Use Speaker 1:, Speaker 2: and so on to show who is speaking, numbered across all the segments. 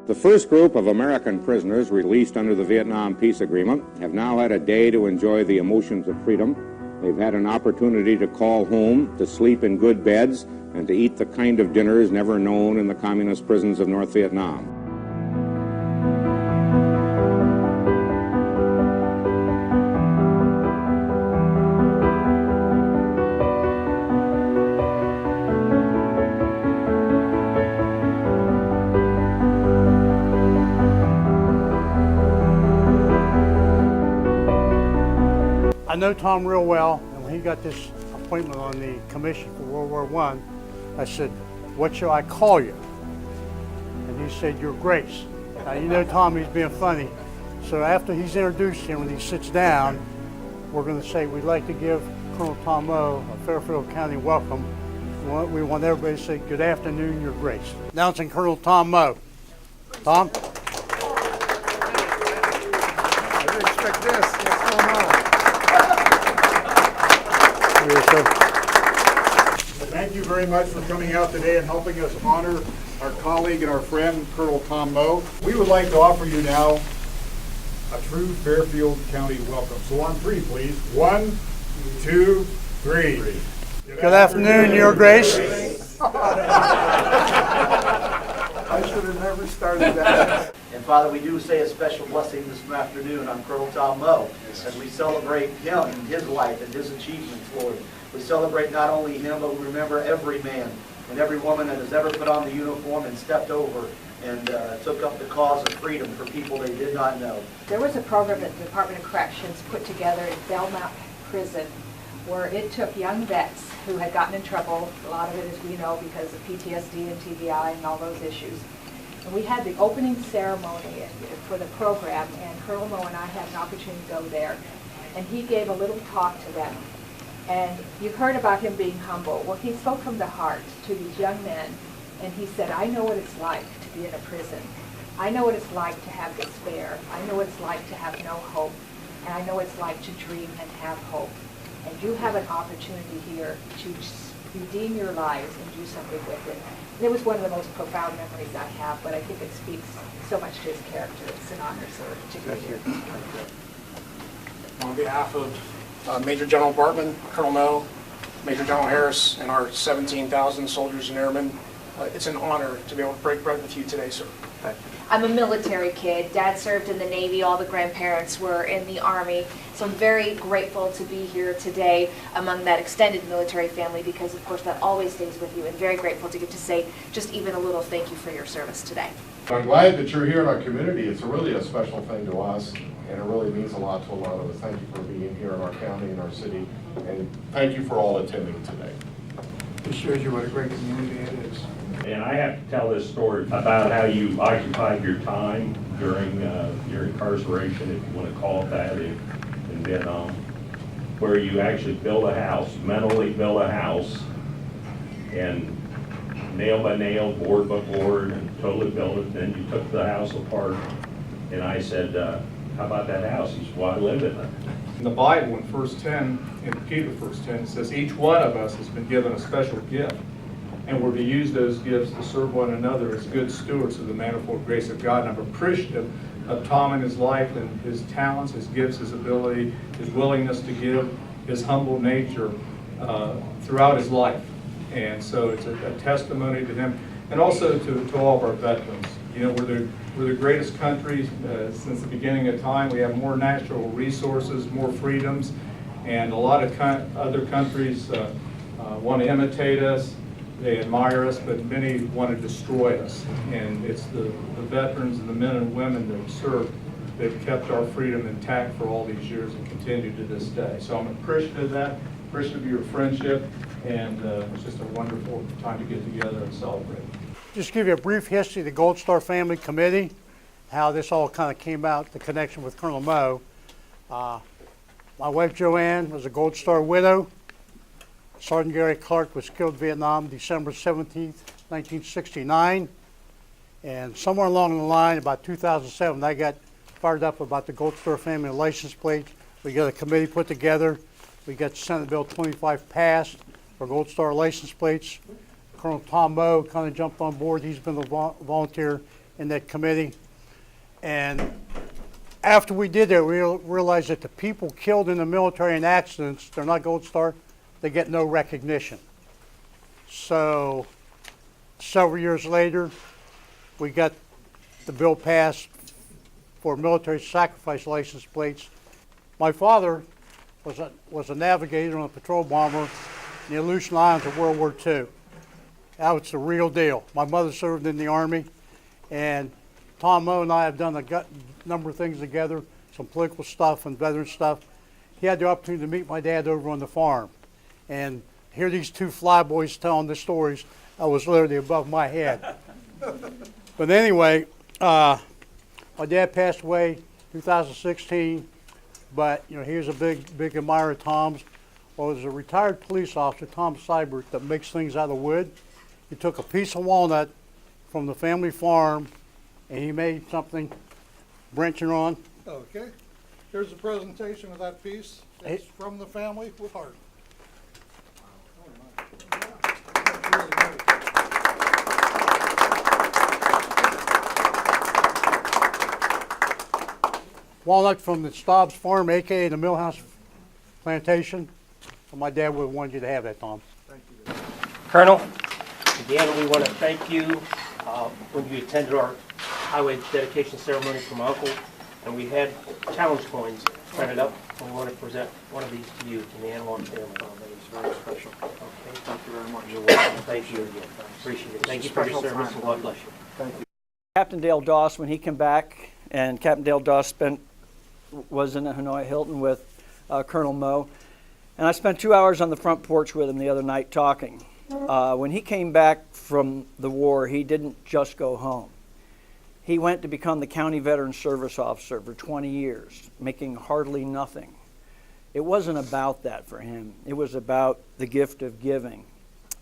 Speaker 1: The first group of American prisoners released under the Vietnam Peace Agreement have now had a day to enjoy the emotions of freedom. They've had an opportunity to call home, to sleep in good beds, and to eat the kind of dinners never known in the communist prisons of North Vietnam.
Speaker 2: I know Tom real well, and when he got this appointment on the commission for World War I said, "What shall I call you?" And he said, "Your Grace." Now, you know Tom, he's being funny. So after he's introduced him, when he sits down, we're going to say, "We'd like to give Colonel Tom Moe a Fairfield County welcome." We want everybody to say, "Good afternoon, Your Grace." Announcing Colonel Tom Moe. Tom?
Speaker 3: I didn't expect this. What's going on? Thank you very much for coming out today and helping us honor our colleague and our friend, Colonel Tom Moe. We would like to offer you now a true Fairfield County welcome. So on three, please. 1, 2, 3.
Speaker 2: Good afternoon, Your Grace.
Speaker 3: I should have never started that.
Speaker 4: And Father, we do say a special blessing this afternoon on Colonel Tom Moe as we celebrate him and his life and his achievements, Lord. We celebrate not only him, but we remember every man and every woman that has ever put on the uniform and stepped over and took up the cause of freedom for people they did not know.
Speaker 5: There was a program that the Department of Corrections put together in Belmont Prison where it took young vets who had gotten in trouble, a lot of it, as we know, because of PTSD and TBI and all those issues. And we had the opening ceremony for the program, and Colonel Moe and I had an opportunity to go there. And he gave a little talk to them. And you've heard about him being humble. Well, he spoke from the heart to these young men, and he said, "I know what it's like to be in a prison. I know what it's like to have despair. I know what it's like to have no hope. And I know what it's like to dream and have hope. And you have an opportunity here to redeem your lives and do something with it." And it was one of the most profound memories I have, but I think it speaks so much to his character. It's an honor, sir, to be here.
Speaker 6: On behalf of Major General Bartman, Colonel Moe, Major General Harris, and our 17,000 soldiers and airmen, it's an honor to be able to break bread with you today, sir. Thank you.
Speaker 7: I'm a military kid. Dad served in the Navy. All the grandparents were in the Army. So I'm very grateful to be here today among that extended military family because, of course, that always stays with you. And very grateful to get to say just even a little thank you for your service today.
Speaker 8: I'm glad that you're here in our community. It's really a special thing to us, and it really means a lot to a lot of us. Thank you for being here in our county and our city, and thank you for all attending today.
Speaker 3: It shows you what a great community it is.
Speaker 9: And I have to tell this story about how you occupied your time during your incarceration, if you want to call it that, in Vietnam, where you actually built a house, mentally built a house, and nail by nail, board by board, and totally built it. Then you took the house apart, and I said, how about that house? He said, well, I live in it.
Speaker 10: In the Bible, in 1:10, in Peter 1:10, it says, each one of us has been given a special gift, and we're to use those gifts to serve one another as good stewards of the manifold grace of God. And I'm appreciative of Tom and his life and his talents, his gifts, his ability, his willingness to give, his humble nature throughout his life. And so it's a testimony to him, and also to all of our veterans. You know, we're the greatest country since the beginning of time. We have more natural resources, more freedoms, and a lot of other countries want to imitate us. They admire us, but many want to destroy us. And it's the veterans and the men and women that serve that kept our freedom intact for all these years and continue to this day. So I'm appreciative of that, appreciative of your friendship, and it's just a wonderful time to get together and celebrate.
Speaker 2: Just give you a brief history of the Gold Star Family Committee, how this all kind of came out, the connection with Colonel Moe. My wife Joanne was a Gold Star widow. Sergeant Gary Clark was killed in Vietnam December 17th, 1969. And somewhere along the line, about 2007, I got fired up about the Gold Star Family license plate. We got a committee put together. We got Senate Bill 25 passed for Gold Star license plates. Colonel Tom Moe kind of jumped on board. He's been a volunteer in that committee. And after we did that, we realized that the people killed in the military in accidents, they're not Gold Star, they get no recognition. So several years later, we got the bill passed for military sacrifice license plates. My father was a navigator on a patrol bomber in the Aleutian Islands of World War II. That was the real deal. My mother served in the Army, and Tom Moe and I have done a number of things together, some political stuff and veteran stuff. He had the opportunity to meet my dad over on the farm, and hear these two flyboys telling the stories. I was literally above my head. But anyway, my dad passed away 2016, but he was a big admirer of Tom's. Well, there's a retired police officer, Tom Seibert, that makes things out of wood. He took a piece of walnut from the family farm, and he made something branching on.
Speaker 11: Okay. Here's a presentation of that piece. It's from the family with heart.
Speaker 2: Walnut from the Stobbs farm, aka the Millhouse plantation. So my dad would have wanted you to have that, Tom.
Speaker 11: Thank you.
Speaker 12: Colonel, again, we want to thank you when you attended our highway dedication ceremony for my uncle, and we had challenge coins printed up, and we want to present one of these to you from the Analog family.
Speaker 11: That is very special.
Speaker 12: Okay.
Speaker 11: Thank you very much.
Speaker 12: You're welcome. Thank you again. Appreciate it. Thank you for your service, and God bless you.
Speaker 11: Thank you.
Speaker 13: Captain Dale Doss, when he came back, and Captain Dale Doss was in the Hanoi Hilton with Colonel Moe, and I spent 2 hours on the front porch with him the other night talking. When he came back from the war, he didn't just go home. He went to become the County Veteran Service Officer for 20 years, making hardly nothing. It wasn't about that for him. It was about the gift of giving.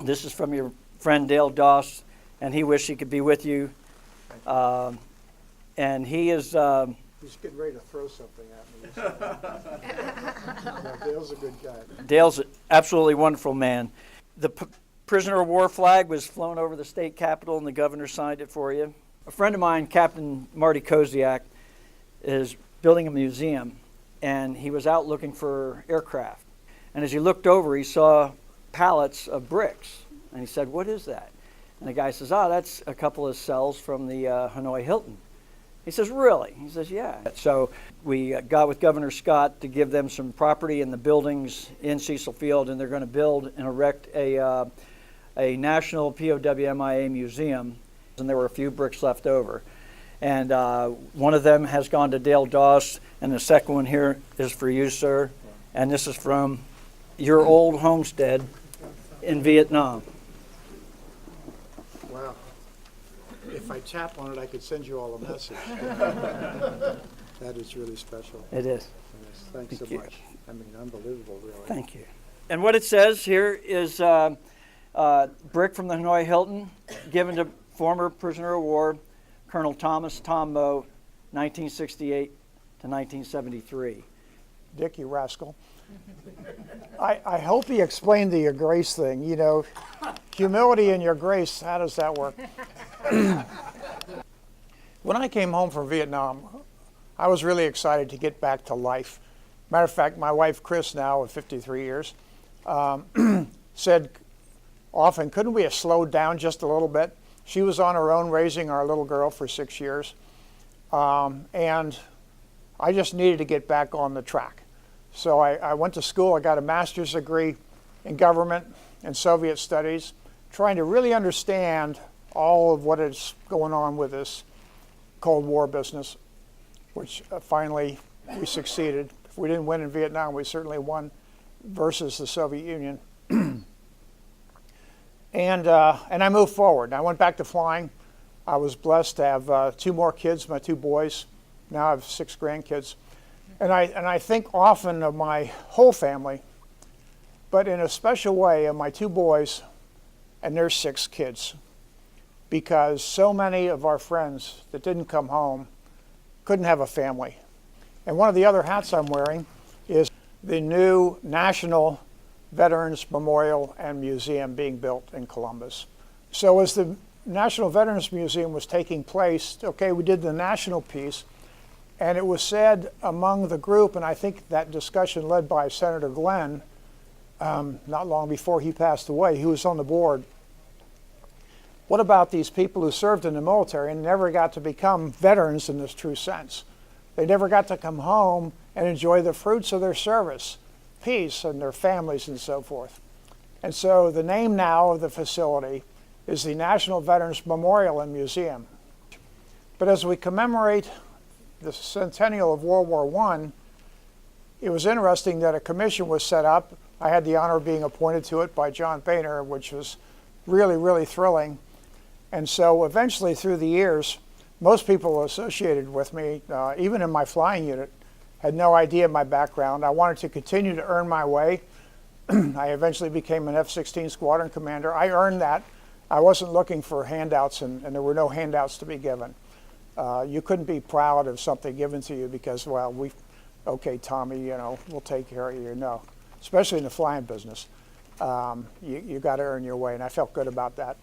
Speaker 13: This is from your friend Dale Doss, and he wished he could be with you. And he is...
Speaker 11: He's getting ready to throw something at me. Yeah, Dale's a good guy.
Speaker 13: Dale's an absolutely wonderful man. The prisoner of war flag was flown over the state capitol, and the governor signed it for you. A friend of mine, Captain Marty Koziak, is building a museum, and he was out looking for aircraft. And as he looked over, he saw pallets of bricks, and he said, "What is that?" And the guy says, "That's a couple of cells from the Hanoi Hilton." He says, "Really?" He says, "Yeah." So we got with Governor Scott to give them some property in the buildings in Cecil Field, and they're going to build and erect a national POW museum. And there were a few bricks left over. And one of them has gone to Dale Doss, and the second one here is for you, sir. And this is from your old homestead in Vietnam.
Speaker 11: Wow. If I tap on it, I could send you all a message. That is really special.
Speaker 13: It is.
Speaker 11: Yes, thanks
Speaker 13: Thank
Speaker 11: so
Speaker 13: you.
Speaker 11: much. I mean, unbelievable, really.
Speaker 13: Thank you. And what it says here is brick from the Hanoi Hilton, given to former prisoner of war, Colonel Thomas, Tom Moe, 1968 to 1973.
Speaker 11: Dick, you rascal. I hope he explained the your grace thing. You know, humility and your grace, how does that work? When I came home from Vietnam, I was really excited to get back to life. Matter of fact, my wife, Chris, now of 53 years, said often, couldn't we have slowed down just a little bit? She was on her own raising our little girl for 6 years. And I just needed to get back on the track. So I went to school. I got a master's degree in government and Soviet studies, trying to really understand all of what is going on with this Cold War business, which finally we succeeded. If we didn't win in Vietnam, we certainly won versus the Soviet Union. And I moved forward. I went back to flying. I was blessed to have 2 more kids, my 2 boys. Now I have 6 grandkids. And I think often of my whole family, but in a special way of my 2 boys and their 6 kids, because so many of our friends that didn't come home couldn't have a family. And one of the other hats I'm wearing is the new National Veterans Memorial and Museum being built in Columbus. So as the National Veterans Museum was taking place, okay, we did the national piece, and it was said among the group, and I think that discussion led by Senator Glenn, not long before he passed away, he was on the board. What about these people who served in the military and never got to become veterans in this true sense? They never got to come home and enjoy the fruits of their service, peace, and their families and so forth. And so the name now of the facility is the National Veterans Memorial and Museum. But as we commemorate the centennial of World War I, it was interesting that a commission was set up. I had the honor of being appointed to it by John Boehner, which was really, really thrilling. And so eventually through the years, most people associated with me, even in my flying unit, had no idea my background. I wanted to continue to earn my way. I eventually became an F-16 squadron commander. I earned that. I wasn't looking for handouts, and there were no handouts to be given. You couldn't be proud of something given to you because, well, okay, Tommy, you know, we'll take care of you. No, especially in the flying business. You got to earn your way, and I felt good about that.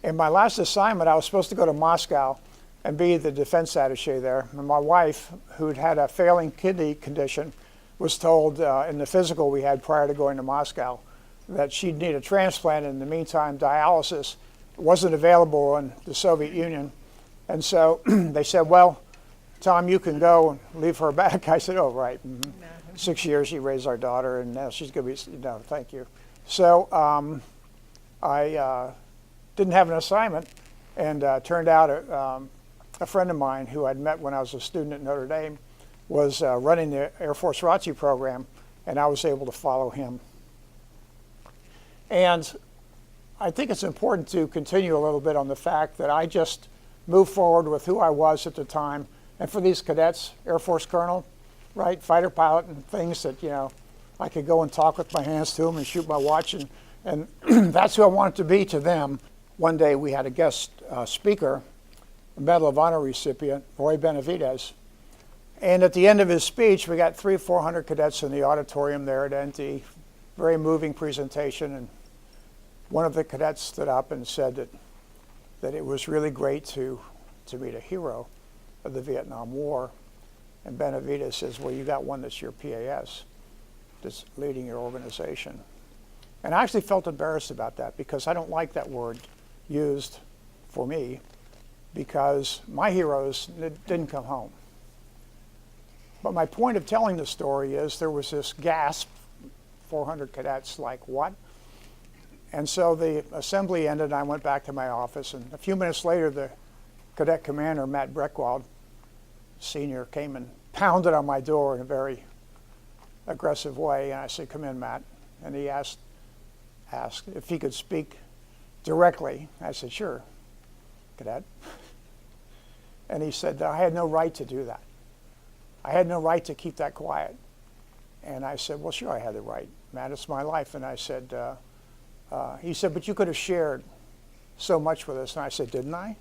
Speaker 11: In my last assignment, I was supposed to go to Moscow and be the defense attaché there. And my wife, who'd had a failing kidney condition, was told in the physical we had prior to going to Moscow that she'd need a transplant. In the meantime, dialysis wasn't available in the Soviet Union. And so they said, well, Tom, you can go and leave her back. I said, oh, right. Mm-hmm. 6 years she raised our daughter, and now she's going to be, no, thank you. So I didn't have an assignment, and turned out a friend of mine who I'd met when I was a student at Notre Dame was running the Air Force ROTC program, and I was able to follow him. And I think it's important to continue a little bit on the fact that I just moved forward with who I was at the time. And for these cadets, Air Force Colonel, right, fighter pilot, and things that, you know, I could go and talk with my hands to them and shoot my watch, and that's who I wanted to be to them. One day we had a guest speaker, a Medal of Honor recipient, Roy Benavidez. And at the end of his speech, we got 300 or 400 cadets in the auditorium there at NT. Very moving presentation. And one of the cadets stood up and said that it was really great to meet a hero of the Vietnam War. And Benavidez says, well, you got one that's your PAS, that's leading your organization. And I actually felt embarrassed about that because I don't like that word used for me, because my heroes didn't come home. But my point of telling the story is there was this gasp, 400 cadets, like, what? And so the assembly ended, and I went back to my office, and a few minutes later, the cadet commander, Matt Breckwald, Sr., came and pounded on my door in a very aggressive way, and I said, come in, Matt. And he asked if he could speak directly. I said, sure, cadet. And he said, I had no right to do that. I had no right to keep that quiet. And I said, well, sure, I had the right, Matt, it's my life. And I said, he said, but you could have shared so much with us. And I said, didn't I?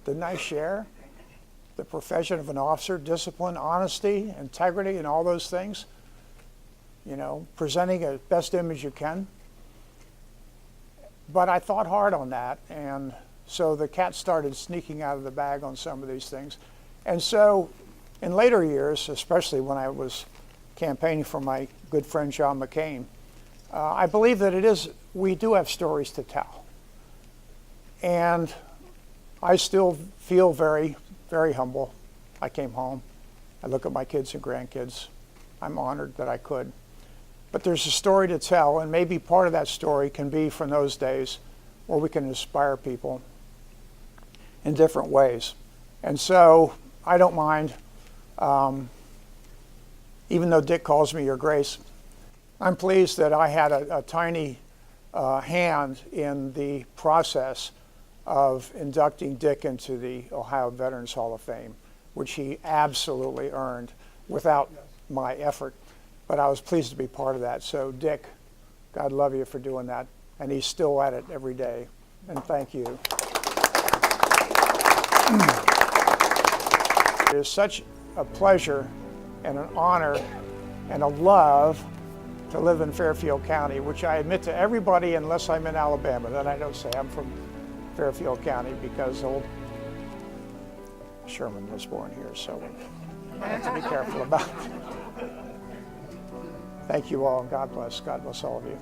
Speaker 11: Didn't I share the profession of an officer, discipline, honesty, integrity, and all those things? You know, presenting a best image you can. But I thought hard on that, and so the cat started sneaking out of the bag on some of these things. And so in later years, especially when I was campaigning for my good friend John McCain, I believe that we do have stories to tell. And I still feel very, very humble. I came home. I look at my kids and grandkids. I'm honored that I could. But there's a story to tell, and maybe part of that story can be from those days where we can inspire people in different ways. And so I don't mind, even though Dick calls me Your Grace, I'm pleased that I had a tiny hand in the process of inducting Dick into the Ohio Veterans Hall of Fame, which he absolutely earned without my effort. But I was pleased to be part of that. So Dick, God love you for doing that. And he's still at it every day. And thank you. It is such a pleasure and an honor and a love to live in Fairfield County, which I admit to everybody unless I'm in Alabama. Then I don't say I'm from Fairfield County because old Sherman was born here, so we have to be careful about it. Thank you all, and God bless. God bless all of you.